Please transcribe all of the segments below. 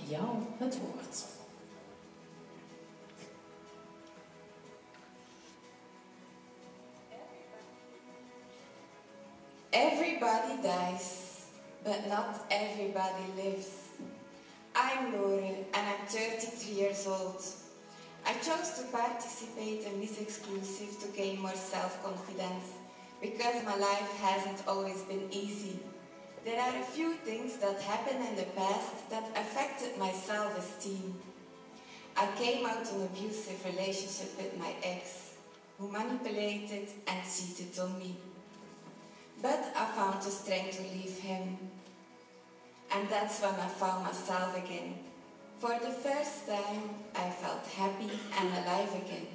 jou het woord. Everybody dies, but not everybody lives. I'm Lore and I'm 33 years old. I chose to participate in this exclusive to gain more self-confidence because my life hasn't always been easy. There are a few things that happened in the past that affected my self-esteem. I came out of an abusive relationship with my ex, who manipulated and cheated on me. But I found the strength to leave him. And that's when I found myself again. For the first time, I felt happy and alive again.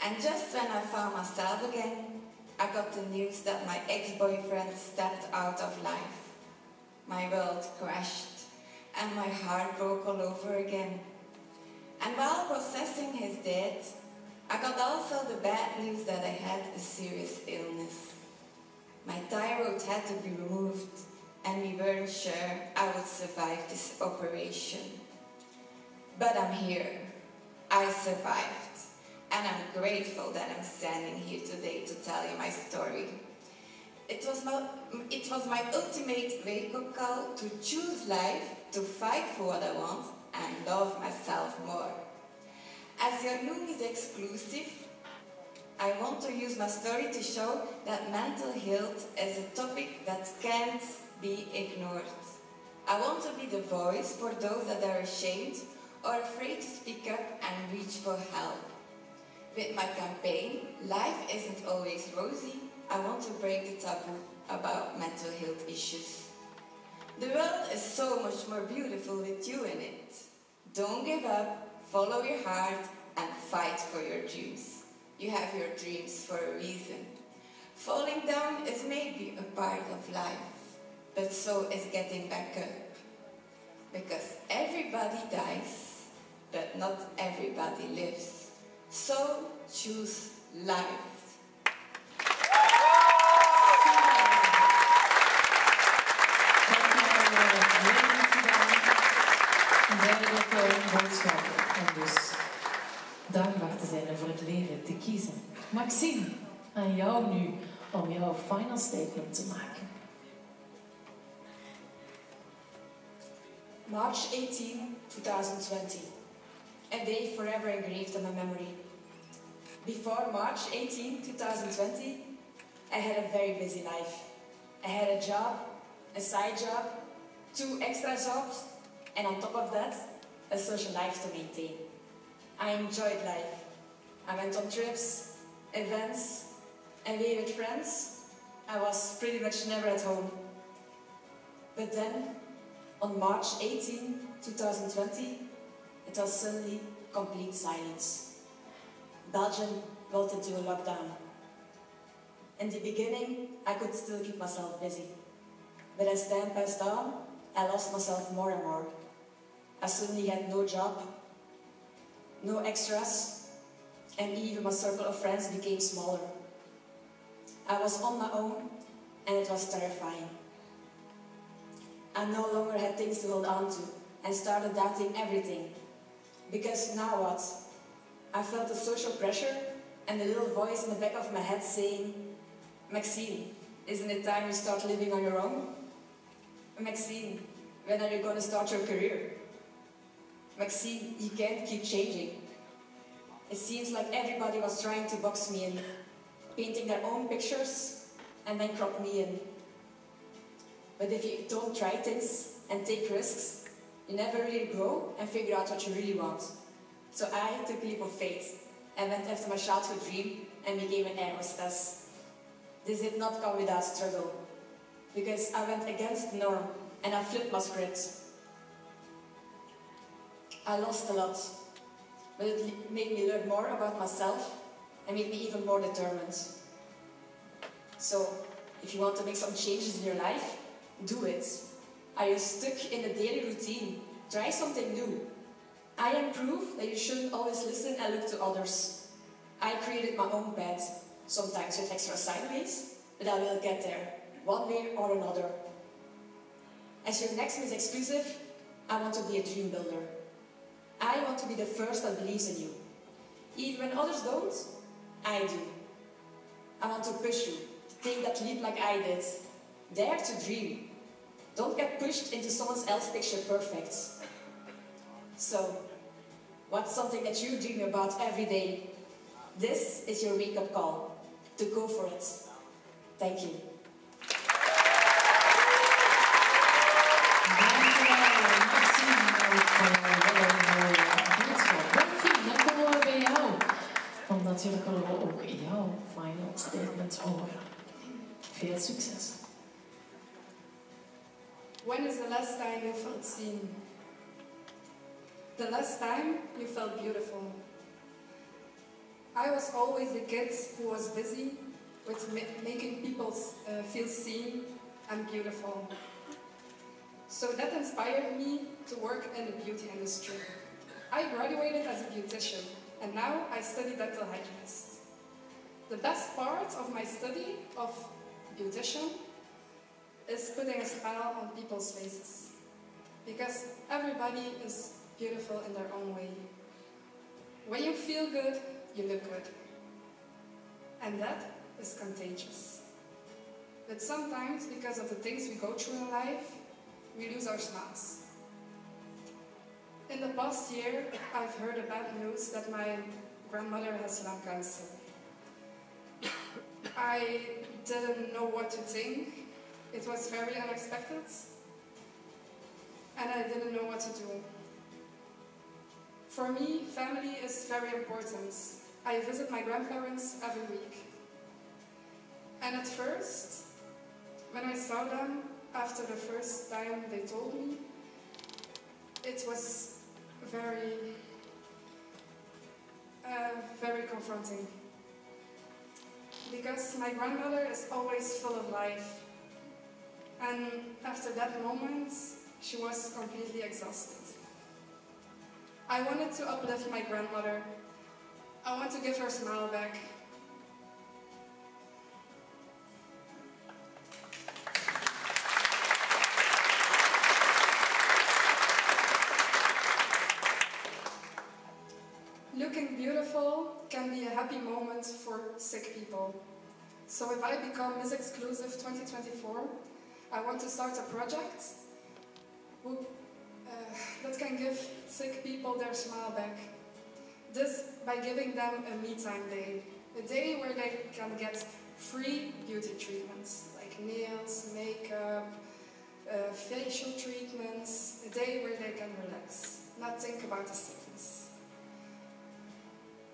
And just when I found myself again, I got the news that my ex-boyfriend stepped out of life. My world crashed, and my heart broke all over again. And while processing his death, I got also the bad news that I had a serious illness. My thyroid had to be removed, and we weren't sure I would survive this operation. But I'm here. I survived, and I'm grateful that I'm standing here today to tell you my story. It was my ultimate wake-up call to choose life, to fight for what I want, and love myself more. As your room is exclusive, I want to use my story to show that mental health is a topic that can't be ignored. I want to be the voice for those that are ashamed or afraid to speak up and reach for help. With my campaign, Life Isn't Always Rosy, I want to break the taboo about mental health issues. The world is so much more beautiful with you in it. Don't give up, follow your heart, and fight for your dreams. You have your dreams for a reason. Falling down is maybe a part of life, but so is getting back up. Because everybody dies, but not everybody lives. So choose life. En dus dankbaar te zijn en voor het leven te kiezen. Maxime, aan jou nu om jouw final statement te maken. March 18, 2020. A day forever engraved in my memory. Before March 18, 2020, I had a very busy life. I had a job, a side job, 2 extra jobs, and on top of that, a social life to maintain. I enjoyed life. I went on trips, events, away with friends. I was pretty much never at home. But then, on March 18, 2020, it was suddenly complete silence. Belgium went into a lockdown. In the beginning, I could still keep myself busy. But as time passed on, I lost myself more and more. I suddenly had no job, no extras, and even my circle of friends became smaller. I was on my own, and it was terrifying. I no longer had things to hold on to, and started doubting everything. Because now what? I felt the social pressure, and the little voice in the back of my head saying, Maxine, isn't it time you start living on your own? Maxine, when are you going to start your career? Maxine, you can't keep changing. It seems like everybody was trying to box me in, painting their own pictures and then crop me in. But if you don't try things and take risks, you never really grow and figure out what you really want. So I took a leap of faith and went after my childhood dream and became an air hostess. This did not come without struggle, because I went against the norm and I flipped my script. I lost a lot, but it made me learn more about myself and made me even more determined. So, if you want to make some changes in your life, do it. Are you stuck in a daily routine? Try something new. I am proof that you shouldn't always listen and look to others. I created my own path, sometimes with extra sideways, but I will get there, one way or another. As your next Miss Exclusive, I want to be a dream builder. I want to be the first that believes in you. Even when others don't, I do. I want to push you, take that leap like I did. Dare to dream. Don't get pushed into someone else's picture perfect. So, what's something that you dream about every day? This is your wake-up call. To go for it. Thank you. Dan komen we bij jou. Want natuurlijk willen we ook jouw final statement horen. Veel succes. When is the last time you felt seen? The last time you felt beautiful. I was always the kid who was busy with making people feel seen and beautiful. So that inspired me to work in the beauty industry. I graduated as a beautician, and now I study dental hygienist. The best part of my study of beautician is putting a smile on people's faces. Because everybody is beautiful in their own way. When you feel good, you look good. And that is contagious. But sometimes, because of the things we go through in life, we lose our smiles. In the past year, I've heard the bad news that my grandmother has lung cancer. I didn't know what to think. It was very unexpected. And I didn't know what to do. For me, family is very important. I visit my grandparents every week. And at first, when I saw them, after the first time they told me, it was very confronting. Because my grandmother is always full of life. And after that moment, she was completely exhausted. I wanted to uplift my grandmother. I want to give her a smile back. Looking beautiful can be a happy moment for sick people. So if I become Miss Exclusive 2024, I want to start a project that can give sick people their smile back. This by giving them a me time day. A day where they can get free beauty treatments, like nails, makeup, facial treatments. A day where they can relax, not think about the sickness.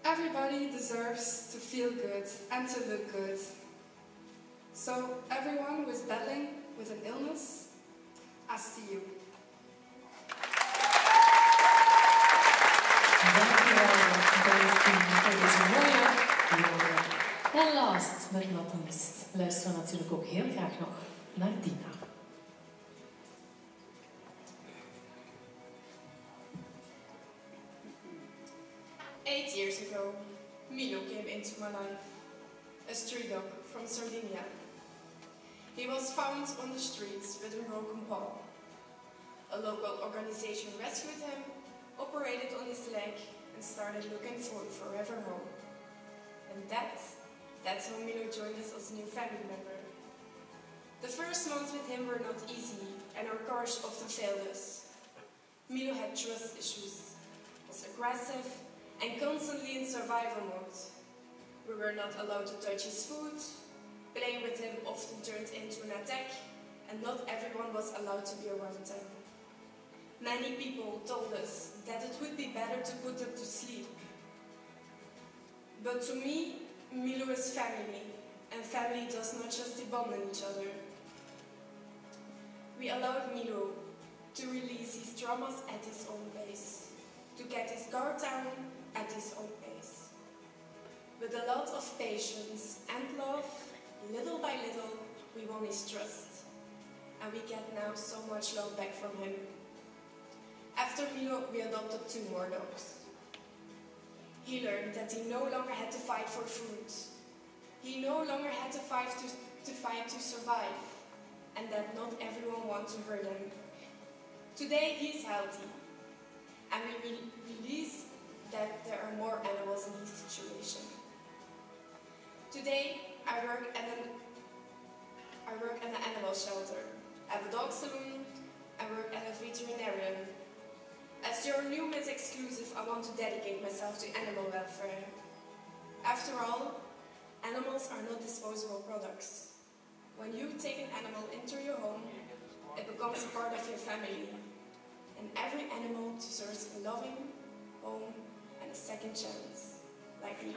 Everybody deserves to feel good and to look good. So everyone who is battling with an illness, I see you. En last but not least luisteren we natuurlijk ook heel graag nog naar Dina. Eight years ago, Milo came into my life, a stray dog from Sardinia. He was found on the streets with a broken paw. A local organization rescued him, operated on his leg, and started looking for a forever home. And that's how Milo joined us as a new family member. The first months with him were not easy, and our cars often failed us. Milo had trust issues, was aggressive, and constantly in survival mode. We were not allowed to touch his food, playing with him often turned into an attack, and not everyone was allowed to be around him. Many people told us that it would be better to put him to sleep. But to me, Milo is family, and family does not just depend on each other. We allowed Milo to release his traumas at his own pace, to get his guard down at his own pace. With a lot of patience and love, little by little, we won his trust. And we get now so much love back from him. After Milo, we adopted 2 more dogs. He learned that he no longer had to fight for food. He no longer had to fight to survive. And that not everyone wants to hurt him. Today he is healthy, and we release that there are more animals in his situation. Today I work at an animal shelter, I have a dog saloon, I work at a veterinarian. As your new Miss Exclusive, I want to dedicate myself to animal welfare. After all, animals are not disposable products. When you take an animal into your home, it becomes part of your family. And every animal deserves a loving home and a second chance, like me.